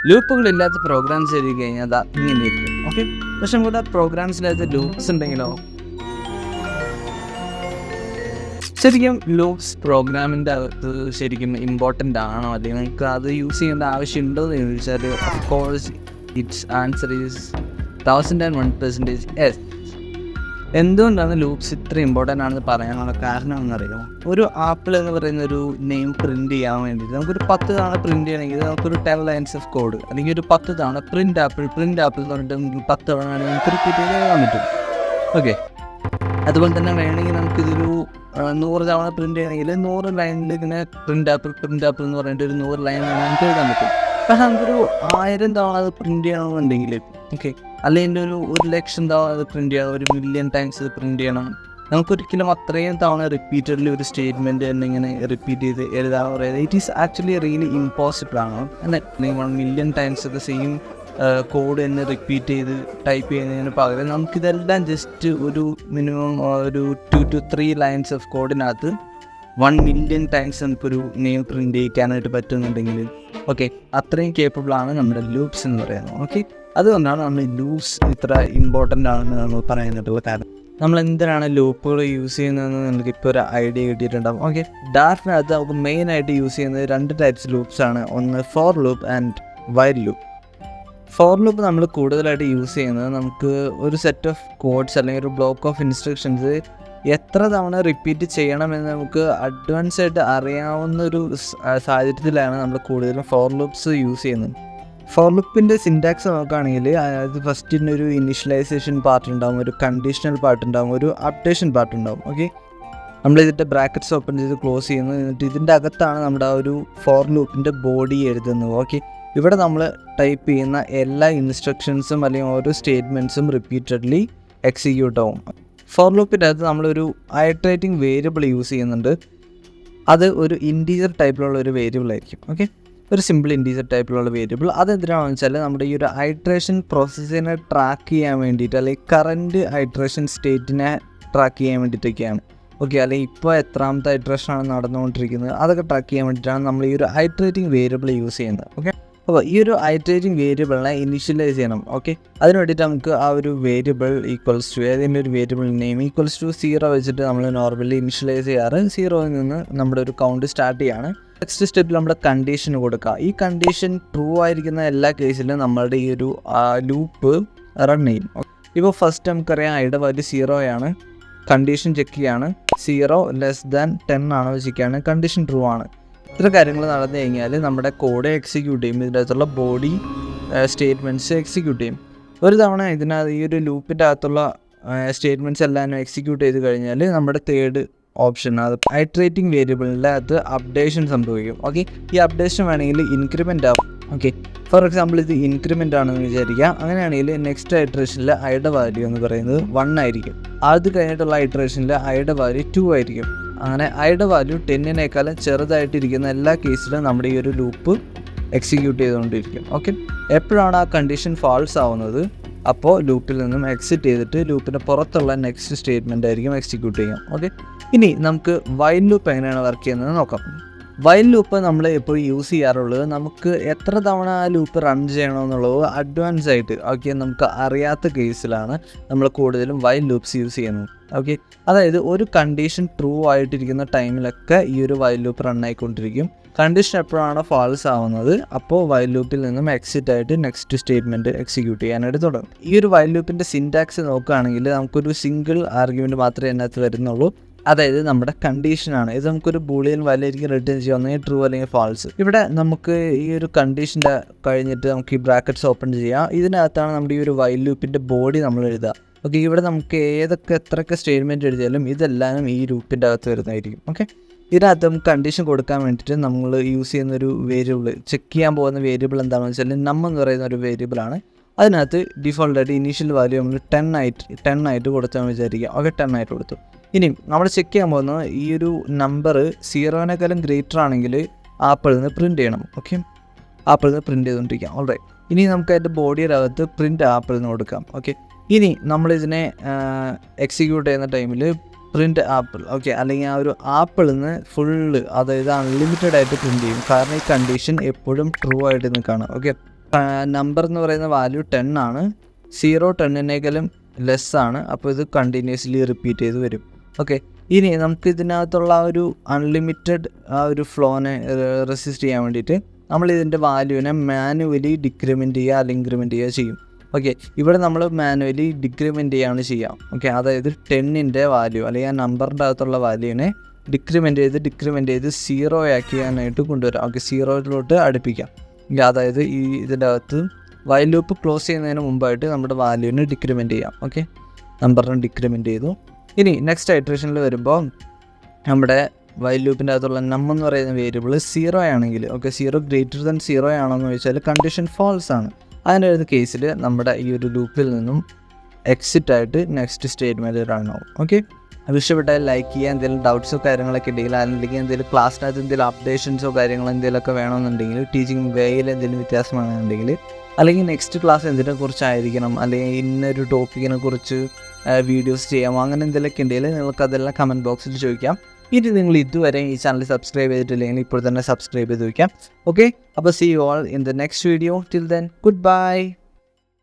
ലൂപ്പുകളില്ലാത്ത programmes എഴുതി കഴിഞ്ഞാൽ അത് ഇങ്ങനെ ഇരിക്കും. ഓക്കെ, പക്ഷെ നമുക്ക് പ്രോഗ്രാംസിനകത്ത് ലൂപ്സ് ഉണ്ടെങ്കിലോ, ശരിക്കും ലൂപ്സ് പ്രോഗ്രാമിൻ്റെ അകത്ത് ശരിക്കും ഇമ്പോർട്ടൻ്റ് ആണോ, അല്ലെങ്കിൽ നമുക്ക് അത് യൂസ് ചെയ്യേണ്ട ആവശ്യമുണ്ടോ എന്ന് ചോദിച്ചാൽ of course it's answer is 1001% yes. എന്തുകൊണ്ടാണ് ലൂപ്സ് ഇത്ര ഇമ്പോർട്ടൻ്റ് ആണെന്ന് പറയാനുള്ള കാരണം എന്നറിയാമോ? ഒരു ആപ്പിൾ എന്ന് പറയുന്ന ഒരു നെയിം പ്രിൻറ്റ് ചെയ്യാൻ വേണ്ടിയിട്ട് നമുക്കൊരു 10 തവണ പ്രിൻറ്റ് ചെയ്യണമെങ്കിൽ നമുക്കൊരു 10 ലൈൻസ് ഓഫ് കോഡ്, അല്ലെങ്കിൽ ഒരു 10 തവണ പ്രിൻറ്റ് ആപ്പിൾ എന്ന് പറഞ്ഞിട്ട് നമുക്ക് 10 തവണ നമുക്ക് റിപ്പീറ്റ് ചെയ്ത് എഴുതാൻ പറ്റും. ഓക്കെ, അതുപോലെ തന്നെ വേണമെങ്കിൽ നമുക്കിതൊരു 100 തവണ പ്രിൻറ്റ് ചെയ്യണമെങ്കിൽ 100 ലൈനിൽ ഇങ്ങനെ പ്രിൻറ്റ് ആപ്പിൾ എന്ന് പറഞ്ഞിട്ട് ഒരു 100 ലൈൻ നമുക്ക് എഴുതാൻ പറ്റും. പക്ഷെ നമുക്കൊരു 1000 തവണ അത് പ്രിൻറ്റ് ചെയ്യണമെന്നുണ്ടെങ്കിൽ, ഓക്കെ, അല്ലെങ്കിൽ ഒരു 1,00,000 തവണ അത് പ്രിൻറ്റ് ചെയ്യണം, 1,000,000 ടൈംസ് അത് പ്രിൻറ്റ് ചെയ്യണം, നമുക്കൊരിക്കലും അത്രയും തവണ റിപ്പീറ്റഡ്ലി ഒരു സ്റ്റേറ്റ്മെൻറ്റ് തന്നെ ഇങ്ങനെ റിപ്പീറ്റ് ചെയ്ത് എഴുതാൻ പറയുന്നത് it is actually really impossible ആണ്. എന്നാൽ 1,000,000 ടൈംസ് ഒക്കെ സെയിം കോഡ് തന്നെ റിപ്പീറ്റ് ചെയ്ത് ടൈപ്പ് ചെയ്യുന്നതിന് പകരം നമുക്കിതെല്ലാം ജസ്റ്റ് ഒരു മിനിമം ഒരു 2 to 3 ലൈൻസ് ഓഫ് കോഡിനകത്ത് 1,000,000 ടൈംസ് നമുക്കൊരു നെയിം പ്രിൻറ്റ് ചെയ്യിക്കാനായിട്ട് പറ്റുന്നുണ്ടെങ്കിൽ, ഓക്കെ, അത്രയും കേപ്പബിളാണ് നമ്മുടെ ലൂപ്സ് എന്ന് പറയുന്നത്. ഓക്കെ, അതുകൊണ്ടാണ് നമ്മൾ ലൂപ്സ് ഇത്ര ഇമ്പോർട്ടൻ്റ് ആണെന്ന് നമ്മൾ പറയുന്നത്. കാരണം നമ്മൾ എന്തിനാണ് ലൂപ്പുകൾ യൂസ് ചെയ്യുന്നതെന്ന് നിങ്ങൾക്ക് ഇപ്പോൾ ഒരു ഐഡിയ കിട്ടിയിട്ടുണ്ടാകും. ഓക്കെ, ഡാർട്ടിനകത്ത് നമുക്ക് മെയിനായിട്ട് യൂസ് ചെയ്യുന്നത് 2 ടൈപ്സ് ലൂപ്സ് ആണ്. ഒന്ന് for loop and while loop. For loop നമ്മൾ കൂടുതലായിട്ട് യൂസ് ചെയ്യുന്നത് നമുക്ക് ഒരു സെറ്റ് ഓഫ് കോഡ്സ് അല്ലെങ്കിൽ ഒരു ബ്ലോക്ക് ഓഫ് ഇൻസ്ട്രക്ഷൻസ് എത്ര തവണ റിപ്പീറ്റ് ചെയ്യണമെന്ന് നമുക്ക് അഡ്വാൻസ് ആയിട്ട് അറിയാവുന്ന ഒരു സാഹചര്യത്തിലാണ് നമ്മൾ കൂടുതലും ഫോർ ലൂപ്സ് യൂസ് ചെയ്യുന്നത്. ഫോർ ലൂപ്പിൻ്റെ സിൻറ്റാക്സ് നോക്കുകയാണെങ്കിൽ അത് ഫസ്റ്റിന് ഒരു ഇനിഷ്യലൈസേഷൻ പാർട്ട് ഉണ്ടാകും, ഒരു കണ്ടീഷണൽ പാർട്ട് ഉണ്ടാകും, ഒരു അപ്ഡേഷൻ പാർട്ട് ഉണ്ടാകും. ഓക്കെ, നമ്മൾ ഇതിൻ്റെ ബ്രാക്കറ്റ്സ് ഓപ്പൺ ചെയ്ത് ക്ലോസ് ചെയ്യുന്നു, എന്നിട്ട് ഇതിൻ്റെ അകത്താണ് നമ്മുടെ ആ ഒരു ഫോർ ലൂപ്പിൻ്റെ ബോഡി എഴുതുന്നത്. ഓക്കെ, ഇവിടെ നമ്മൾ ടൈപ്പ് ചെയ്യുന്ന എല്ലാ ഇൻസ്ട്രക്ഷൻസും അല്ലെങ്കിൽ ഓരോ സ്റ്റേറ്റ്മെൻറ്റ്സും റിപ്പീറ്റഡ്ലി എക്സിക്യൂട്ട് ആവും. ഫോർ ലൂപ്പിൻ്റെ അകത്ത് നമ്മളൊരു ഐട്രേറ്റിംഗ് വേരിയബിൾ യൂസ് ചെയ്യുന്നുണ്ട്. അത് ഒരു ഇൻറ്റീജർ ടൈപ്പിലുള്ള ഒരു വേരിയബിൾ ആയിരിക്കും. ഓക്കെ, ഒരു സിമ്പിൾ ഇൻറ്റീജർ ടൈപ്പിലുള്ള വേരിയബിൾ. അതെന്തിനാണെന്ന് വെച്ചാൽ നമ്മുടെ ഈ ഒരു ഐട്രേഷൻ പ്രോസസ്സിനെ ട്രാക്ക് ചെയ്യാൻ വേണ്ടിയിട്ട്, അല്ലെങ്കിൽ കറൻറ്റ് ഐട്രേഷൻ സ്റ്റേറ്റിനെ ട്രാക്ക് ചെയ്യാൻ വേണ്ടിയിട്ടൊക്കെയാണ്. ഓക്കെ, അല്ലെങ്കിൽ ഇപ്പോൾ എത്രാമത്തെ ഐട്രേഷനാണ് നടന്നുകൊണ്ടിരിക്കുന്നത് അതൊക്കെ ട്രാക്ക് ചെയ്യാൻ വേണ്ടിയിട്ടാണ് നമ്മൾ ഈ ഒരു ഐട്രേറ്റിംഗ് വേരിയബിൾ യൂസ് ചെയ്യുന്നത്. ഓക്കെ, അപ്പോൾ ഈ ഒരു ഐട്രേറ്റിംഗ് വേരിയബിളിനെ ഇനിഷ്യലൈസ് ചെയ്യണം. ഓക്കെ, അതിന് വേണ്ടിയിട്ട് നമുക്ക് ആ ഒരു വേരിയബിൾ ഈക്വൽസ് ടു ഏതെങ്കിലും ഒരു വേരിയബിൾ നെയിം ഈക്വൽസ് ടു 0 വെച്ചിട്ട് നമ്മൾ നോർമലി ഇനിഷ്യലൈസ് ചെയ്യാറ്. 0യിൽ നിന്ന് നമ്മുടെ ഒരു കൗണ്ട് സ്റ്റാർട്ട് ചെയ്യാണ്. നെക്സ്റ്റ് സ്റ്റെപ്പിൽ നമ്മുടെ കണ്ടീഷൻ കൊടുക്കുക. ഈ കണ്ടീഷൻ ട്രൂ ആയിരിക്കുന്ന എല്ലാ കേസിലും നമ്മളുടെ ഈ ഒരു ലൂപ്പ് റൺ ചെയ്യും. ഇപ്പോൾ ഫസ്റ്റ് നമുക്കറിയാം ഐയുടെ വാല്യൂ 0 ആണ്, കണ്ടീഷൻ ചെക്ക് ചെയ്യാണ്, 0 ലെസ് ദാൻ 10 ആണോ വെച്ചിട്ടാണ് കണ്ടീഷൻ ട്രൂ ആണ്. ഇത്ര കാര്യങ്ങൾ നടന്നു കഴിഞ്ഞാൽ നമ്മുടെ കോഡ് എക്സിക്യൂട്ട് ചെയ്യും, ഇതിൻ്റെ അകത്തുള്ള ബോഡി സ്റ്റേറ്റ്മെൻറ്റ്സ് എക്സിക്യൂട്ട് ചെയ്യും. ഒരു തവണ ഇതിനകത്ത് ഈ ഒരു ലൂപ്പിൻ്റെ അകത്തുള്ള സ്റ്റേറ്റ്മെൻറ്റ്സ് എല്ലാം എക്സിക്യൂട്ട് ചെയ്ത് കഴിഞ്ഞാൽ നമ്മുടെ തേർഡ് ഓപ്ഷൻ അത് ഐട്രേറ്റിംഗ് വേരിയബിളിൻ്റെ അകത്ത് അപ്ഡേഷൻ സംഭവിക്കും. ഓക്കെ, ഈ അപ്ഡേഷൻ വേണമെങ്കിൽ ഇൻക്രിമെൻ്റ് ആവും. ഓക്കെ, ഫോർ എക്സാമ്പിൾ ഇത് ഇൻക്രിമെൻ്റ് ആണെന്ന് വിചാരിക്കുക. അങ്ങനെയാണെങ്കിൽ നെക്സ്റ്റ് ഐട്രേഷനിൽ ഐയുടെ വാല്യൂ എന്ന് പറയുന്നത് 1 ആയിരിക്കും. അത് കഴിഞ്ഞിട്ടുള്ള ഐട്രേഷനിൽ ഐയുടെ വാല്യൂ 2 ആയിരിക്കും. അങ്ങനെ ഐയുടെ വാല്യൂ 10-നേക്കാളും ചെറുതായിട്ടിരിക്കുന്ന എല്ലാ കേസിലും നമ്മുടെ ഈ ഒരു ലൂപ്പ് എക്സിക്യൂട്ട് ചെയ്തുകൊണ്ടിരിക്കും. ഓക്കെ, എപ്പോഴാണ് ആ കണ്ടീഷൻ ഫാൾസ് ആവുന്നത് അപ്പോൾ ലൂപ്പിൽ നിന്നും എക്സിറ്റ് ചെയ്തിട്ട് ലൂപ്പിൻ്റെ പുറത്തുള്ള നെക്സ്റ്റ് സ്റ്റേറ്റ്മെൻ്റ് ആയിരിക്കും എക്സിക്യൂട്ട് ചെയ്യാം. ഓക്കെ, ഇനി നമുക്ക് വൈൽ ലൂപ്പ് എങ്ങനെയാണ് വർക്ക് ചെയ്യുന്നത് നോക്കാം. വൈൽ ലൂപ്പ് നമ്മൾ എപ്പോഴും യൂസ് ചെയ്യാറുള്ളത് നമുക്ക് എത്ര തവണ ആ ലൂപ്പ് റൺ ചെയ്യണമെന്നുള്ളത് അഡ്വാൻസ് ആയിട്ട്, ഓക്കെ, നമുക്ക് അറിയാത്ത കേസിലാണ് നമ്മൾ കൂടുതലും വൈൽ ലൂപ്സ് യൂസ് ചെയ്യുന്നത്. ഓക്കെ, അതായത് ഒരു കണ്ടീഷൻ ട്രൂ ആയിട്ടിരിക്കുന്ന ടൈമിലൊക്കെ ഈ ഒരു വൈൽ ലൂപ്പ് റൺ ആയിക്കൊണ്ടിരിക്കും. കണ്ടീഷൻ എപ്പോഴാണ് ഫാൾസ് ആവുന്നത് അപ്പോൾ വൈൽ ലൂപ്പിൽ നിന്നും എക്സിറ്റ് ആയിട്ട് നെക്സ്റ്റ് സ്റ്റേറ്റ്മെൻറ്റ് എക്സിക്യൂട്ട് ചെയ്യാനായിട്ട് തുടങ്ങും. ഈ ഒരു വൈൽ ലൂപ്പിൻ്റെ സിൻറ്റാക്സ് നോക്കുകയാണെങ്കിൽ നമുക്കൊരു സിംഗിൾ ആർഗ്യുമെൻറ്റ് മാത്രമേ അതിനകത്ത് വരുന്നുള്ളൂ. അതായത് നമ്മുടെ കണ്ടീഷനാണ്. ഇത് നമുക്കൊരു ബൂളിയൻ വാല്യൂ ആയിരിക്കും റിട്ടേൺ ചെയ്യുക, ഒന്നെങ്കിൽ ട്രൂ അല്ലെങ്കിൽ ഫാൾസ്. ഇവിടെ നമുക്ക് ഈ ഒരു കണ്ടീഷൻ്റെ കഴിഞ്ഞിട്ട് നമുക്ക് ഈ ബ്രാക്കറ്റ്സ് ഓപ്പൺ ചെയ്യാം. ഇതിനകത്താണ് നമ്മുടെ ഈ ഒരു വൈൽ ലൂപ്പിൻ്റെ ബോഡി നമ്മൾ എഴുതുക. ഓക്കെ, ഇവിടെ നമുക്ക് എത്രയൊക്കെ സ്റ്റേറ്റ്മെൻറ്റ് എഴുതിയാലും ഇതെല്ലാം ഈ ലൂപ്പിൻ്റെ അകത്ത് വരുന്നതായിരിക്കും. ഓക്കെ, ഇതിനകത്ത് നമുക്ക് കണ്ടീഷൻ കൊടുക്കാൻ വേണ്ടിയിട്ട് നമ്മൾ യൂസ് ചെയ്യുന്നൊരു വേരിയബിൾ, ചെക്ക് ചെയ്യാൻ പോകുന്ന വേരിയബിൾ എന്താണെന്ന് വെച്ചാൽ എന്ന് പറയുന്ന ഒരു വേരിയബിളാണ്. അതിനകത്ത് ഡിഫോൾട്ടായിട്ട് ഇനീഷ്യൽ വാല്യൂ നമ്മൾ 10 ആയിട്ട് കൊടുത്താൽ വിചാരിക്കുക. ഓക്കെ, 10 ആയിട്ട് കൊടുത്തു. ഇനി നമ്മൾ ചെക്ക് ചെയ്യാൻ പോകുന്നത് ഈ ഒരു നമ്പർ 0-നേക്കാളും ഗ്രേറ്റർ ആണെങ്കിൽ ആപ്പിളിൽ നിന്ന് പ്രിൻറ്റ് ചെയ്യണം. ഓക്കെ, ആപ്പിളിൽ നിന്ന് പ്രിൻറ്റ് ചെയ്തുകൊണ്ടിരിക്കാം. ഓൾറൈറ്റ്, ഇനി നമുക്ക് അതിൻ്റെ ബോഡിയുടെ അകത്ത് പ്രിൻറ്റ് ആപ്പിളിൽ നിന്ന് കൊടുക്കാം. ഓക്കെ, ഇനി നമ്മളിതിനെ എക്സിക്യൂട്ട് ചെയ്യുന്ന ടൈമിൽ പ്രിൻറ്റ് ആപ്പിൾ, ഓക്കെ, അല്ലെങ്കിൽ ആ ഒരു ആപ്പിളിൽ നിന്ന് ഫുള്ള്, അതായത് അൺലിമിറ്റഡ് ആയിട്ട് പ്രിൻറ്റ് ചെയ്യും. കാരണം ഈ കണ്ടീഷൻ എപ്പോഴും ട്രൂ ആയിട്ട് നിൽക്കുകയാണ്. ഓക്കെ, നമ്പർ എന്ന് പറയുന്ന വാല്യൂ 10 ആണ്, 0 10-നേക്കാളും ലെസ് ആണ്. അപ്പോൾ ഇത് കണ്ടിന്യൂസ്ലി റിപ്പീറ്റ് ചെയ്ത് വരും. ഓക്കെ, ഇനി നമുക്ക് ഇതിനകത്തുള്ള ആ ഒരു അൺലിമിറ്റഡ് ആ ഒരു ഫ്ലോനെ റെസിസ്റ്റ് ചെയ്യാൻ വേണ്ടിയിട്ട് നമ്മൾ ഇതിൻ്റെ വാല്യൂവിനെ മാനുവലി ഡിക്രിമെൻറ്റ് ചെയ്യുക അല്ലെങ്കിൽ ഇൻക്രിമെൻറ്റ് ചെയ്യുക ചെയ്യും. ഓക്കെ, ഇവിടെ നമ്മൾ മാനുവലി ഡിക്രിമെൻറ്റ് ചെയ്യുകയാണ് ചെയ്യുക. ഓക്കെ, അതായത് 10-ൻ്റെ വാല്യൂ അല്ലെങ്കിൽ ആ നമ്പറിൻ്റെ അകത്തുള്ള വാല്യൂവിനെ ഡിക്രിമെൻറ്റ് ചെയ്ത് 0 ആക്കിയാനായിട്ട് കൊണ്ടുവരാം. ഓക്കെ, 0-ലോട്ട് അടുപ്പിക്കാം. അതായത് ഇതിൻ്റെ അകത്ത് വൈൽ ലൂപ്പ് ക്ലോസ് ചെയ്യുന്നതിന് മുമ്പായിട്ട് നമ്മുടെ വാല്യൂവിനെ ഡിക്രിമെൻറ്റ് ചെയ്യാം. ഓക്കെ, നമ്പറിനെ ഡിക്രിമെൻറ്റ് ചെയ്തു. ഇനി നെക്സ്റ്റ് ഇറ്ററേഷനിൽ വരുമ്പോൾ നമ്മുടെ വൈൽ ലൂപ്പിൻ്റെ അകത്തുള്ള നം എന്ന് പറയുന്ന വേരിയബിൾ 0 ആണെങ്കിൽ, ഓക്കെ, 0 ഗ്രേറ്റർ ദാൻ 0 ആണോയെന്ന് ചോദിച്ചാൽ കണ്ടീഷൻ ഫാൾസ് ആണ്. അതിൻ്റെ ഒരു കേസിൽ നമ്മുടെ ഈ ഒരു ലൂപ്പിൽ നിന്നും എക്സിറ്റ് ആയിട്ട് നെക്സ്റ്റ് സ്റ്റേറ്റ്മെൻറ്റ് റൺ ആവും. ഓക്കെ, അത് ഇഷ്ടപ്പെട്ടാൽ ലൈക്ക് ചെയ്യുക. എന്തെങ്കിലും ഡൗട്ട്സോ കാര്യങ്ങളൊക്കെ ഉണ്ടെങ്കിൽ, അല്ലെങ്കിൽ എന്തെങ്കിലും ക്ലാസ്സിനകത്ത് എന്തെങ്കിലും അപ്ഡേഷൻസോ കാര്യങ്ങളോ എന്തെങ്കിലുമൊക്കെ വേണമെന്നുണ്ടെങ്കിൽ, ടീച്ചിങ് വേയിൽ എന്തെങ്കിലും വ്യത്യാസമാണെന്നുണ്ടെങ്കിൽ, അല്ലെങ്കിൽ നെക്സ്റ്റ് ക്ലാസ് എന്തിനെ കുറിച്ചായിരിക്കണം, അല്ലെങ്കിൽ ഇന്നൊരു ടോപ്പിക്കിനെ കുറിച്ച് വീഡിയോസ് ചെയ്യാമോ, അങ്ങനെ എന്തെങ്കിലുമൊക്കെ ഉണ്ടെങ്കിൽ നിങ്ങൾക്ക് അതെല്ലാം കമൻറ്റ് ബോക്സിൽ ചോദിക്കാം. ഇനി നിങ്ങൾ ഇതുവരെ ഈ ചാനൽ സബ്സ്ക്രൈബ് ചെയ്തിട്ടില്ലെങ്കിൽ ഇപ്പോൾ തന്നെ സബ്സ്ക്രൈബ് ചെയ്ത് വയ്ക്കാം. ഓക്കെ, അപ്പോൾ see you all in the next video. Till then, good bye.